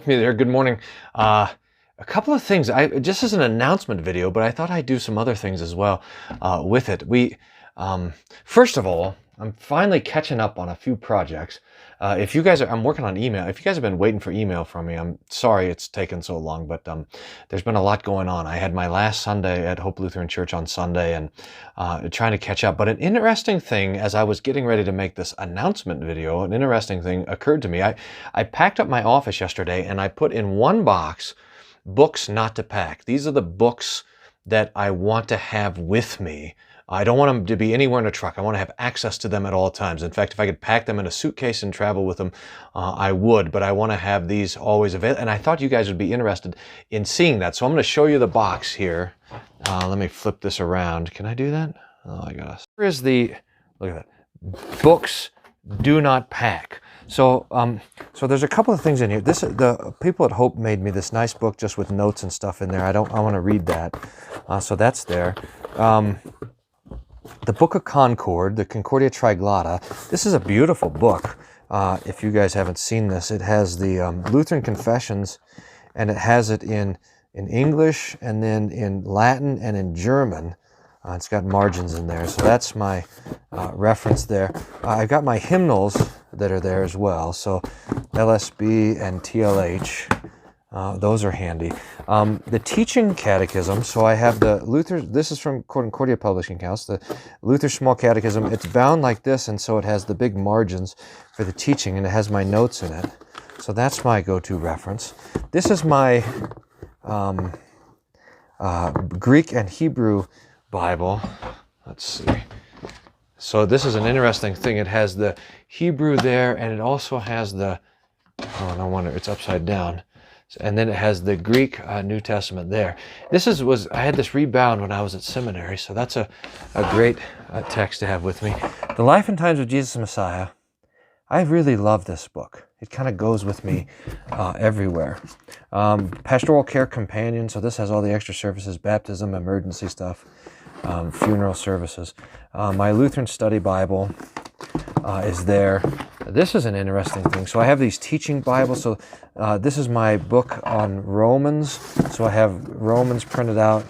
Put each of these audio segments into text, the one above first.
Hey there, good morning. A couple of things. Just as an announcement video, but I thought I'd do some other things as well with it. First of all, I'm finally catching up on a few projects. If you guys I'm working on email. If you guys have been waiting for email from me, I'm sorry it's taken so long, but there's been a lot going on. I had my last Sunday at Hope Lutheran Church on Sunday and trying to catch up. But an interesting thing, as I was getting ready to make this announcement video, an interesting thing occurred to me. I packed up my office yesterday and I put in one box books not to pack. These are the books that I want to have with me. I don't want them to be anywhere in a truck. I want to have access to them at all times. In fact, if I could pack them in a suitcase and travel with them, I would, but I want to have these always available. And I thought you guys would be interested in seeing that. So I'm going to show you the box here. Let me flip this around. Can I do that? Oh, I gotta. Here is the, look at that. Books do not pack. So there's a couple of things in here. The people at Hope made me this nice book just with notes and stuff in there. I want to read that. So that's there. The Book of Concord, the Concordia Triglotta. This is a beautiful book. If you guys haven't seen this, it has the Lutheran Confessions, and it has it in English, and then in Latin, and in German. It's got margins in there, so that's my reference there. I've got my hymnals that are there as well, so LSB and TLH. Those are handy. The Teaching Catechism, so I have the Luther, this is from Concordia Publishing House, the Luther Small Catechism. It's bound like this, and so it has the big margins for the teaching, and it has my notes in it. So that's my go-to reference. This is my Greek and Hebrew Bible. Let's see. So this is an interesting thing. It has the Hebrew there, and it also has the, oh, no wonder it's upside down. And then it has the Greek New Testament there. I had this rebound when I was at seminary, so that's a great text to have with me. The Life and Times of Jesus the Messiah. I really love this book. It kind of goes with me everywhere. Pastoral Care Companion, so this has all the extra services, baptism, emergency stuff, funeral services. My Lutheran Study Bible is there. This is an interesting thing. So I have these teaching Bibles. So this is my book on Romans. So I have Romans printed out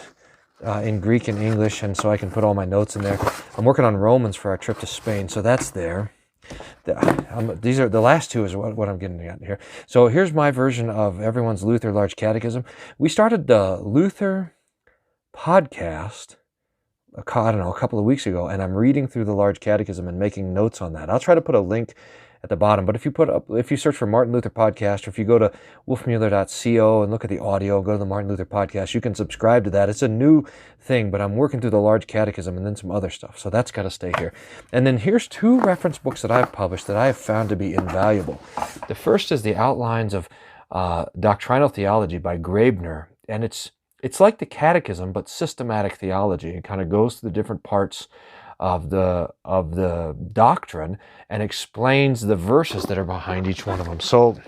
in Greek and English, and so I can put all my notes in there. I'm working on Romans for our trip to Spain, so that's there. These are the last two is what I'm getting at here. So here's my version of Everyone's Luther Large Catechism. We started the Luther podcast a couple of weeks ago, and I'm reading through the Large Catechism and making notes on that. I'll try to put a link at the bottom, but if you search for Martin Luther Podcast, or if you go to wolfmueller.co and look at the audio, go to the Martin Luther Podcast, you can subscribe to that. It's a new thing, but I'm working through the Large Catechism and then some other stuff, so that's got to stay here. And then here's two reference books that I've published that I have found to be invaluable. The first is the Outlines of Doctrinal Theology by Graebner, and it's like the Catechism, but systematic theology. It kind of goes through the different parts of the doctrine and explains the verses that are behind each one of them. So,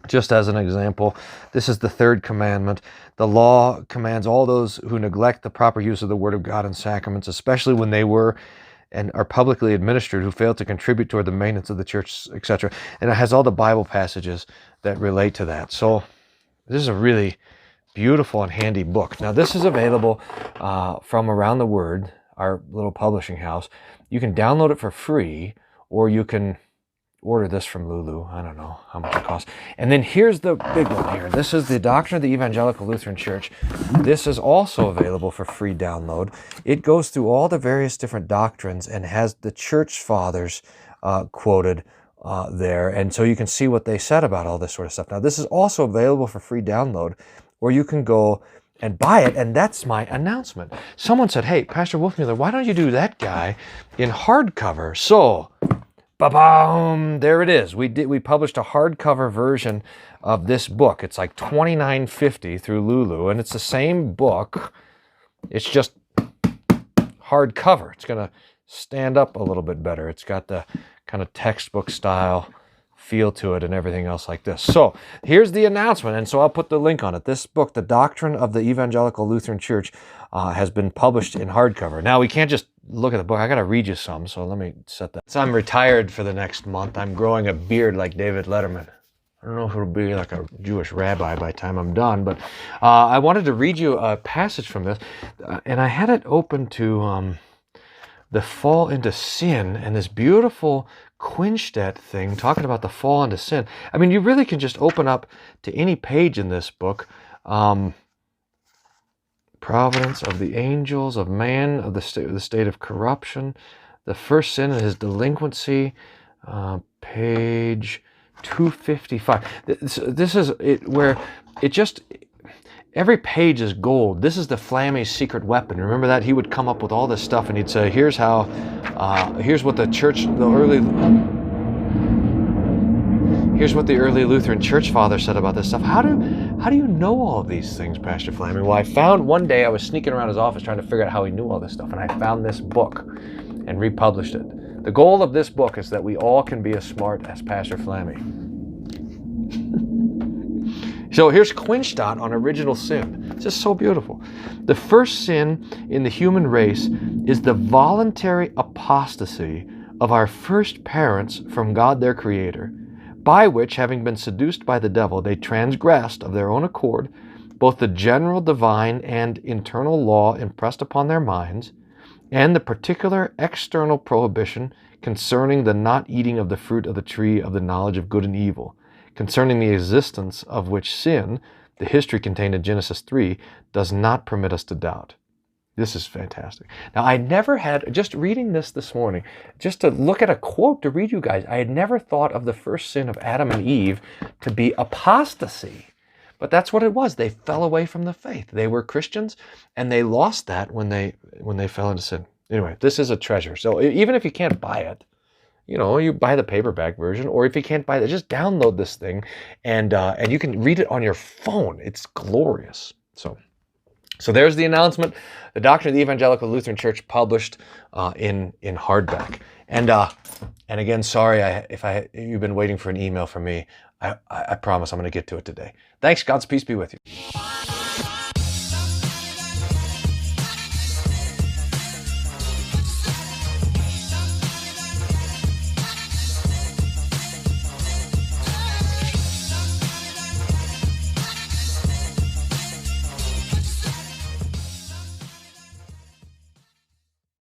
just as an example, this is the third commandment. The law commands all those who neglect the proper use of the Word of God and sacraments, especially when they were and are publicly administered, who fail to contribute toward the maintenance of the church, etc. And it has all the Bible passages that relate to that. So, this is a really beautiful and handy book. Now, this is available from Around the Word, our little publishing house. You can download it for free, or you can order this from Lulu. I don't know how much it costs. And then here's the big one here. This is the Doctrine of the Evangelical Lutheran Church. This is also available for free download. It goes through all the various different doctrines and has the church fathers quoted there. And so you can see what they said about all this sort of stuff. Now, this is also available for free download, or you can go and buy it, and that's my announcement. Someone said, hey, Pastor Wolfmueller, why don't you do that guy in hardcover? So, ba-boom, there it is. We published a hardcover version of this book. It's like $29.50 through Lulu, and it's the same book. It's just hardcover. It's going to stand up a little bit better. It's got the kind of textbook style feel to it and everything else like this. So here's the announcement, and so I'll put the link on it. This book, The Doctrine of the Evangelical Lutheran Church, has been published in hardcover. Now, we can't just look at the book. I got to read you some, so let me set that. So I'm retired for the next month. I'm growing a beard like David Letterman. don't know if it'll be like a Jewish rabbi by the time I'm done, but I wanted to read you a passage from this, and I had it open to the fall into sin, and this beautiful Quinstead thing talking about the fall into sin. I mean, you really can just open up to any page in this book. Providence of the angels, of man, of the state of corruption, the first sin and his delinquency, page 255. This is it, where it just, every page is gold. This is the Flammy's secret weapon. Remember that? He would come up with all this stuff and he'd say, here's how, here's what the early Lutheran church fathers said about this stuff. How do you know all of these things, Pastor Flammy? Well, I found one day I was sneaking around his office trying to figure out how he knew all this stuff, and I found this book and republished it. The goal of this book is that we all can be as smart as Pastor Flammy. So here's Quinstead on original sin. It's just so beautiful. The first sin in the human race is the voluntary apostasy of our first parents from God their Creator, by which, having been seduced by the devil, they transgressed of their own accord both the general divine and internal law impressed upon their minds, and the particular external prohibition concerning the not eating of the fruit of the tree of the knowledge of good and evil, concerning the existence of which sin, the history contained in Genesis 3, does not permit us to doubt. This is fantastic. Now, I never had, just reading this morning, just to look at a quote to read you guys, I had never thought of the first sin of Adam and Eve to be apostasy. But that's what it was. They fell away from the faith. They were Christians, and they lost that when they fell into sin. Anyway, this is a treasure. So even if you can't buy it, you buy the paperback version, or if you can't buy it, just download this thing, and you can read it on your phone. It's glorious. So there's the announcement. The Doctrine of the Evangelical Lutheran Church published in hardback. And again, sorry if you've been waiting for an email from me. I promise I'm going to get to it today. Thanks. God's peace be with you.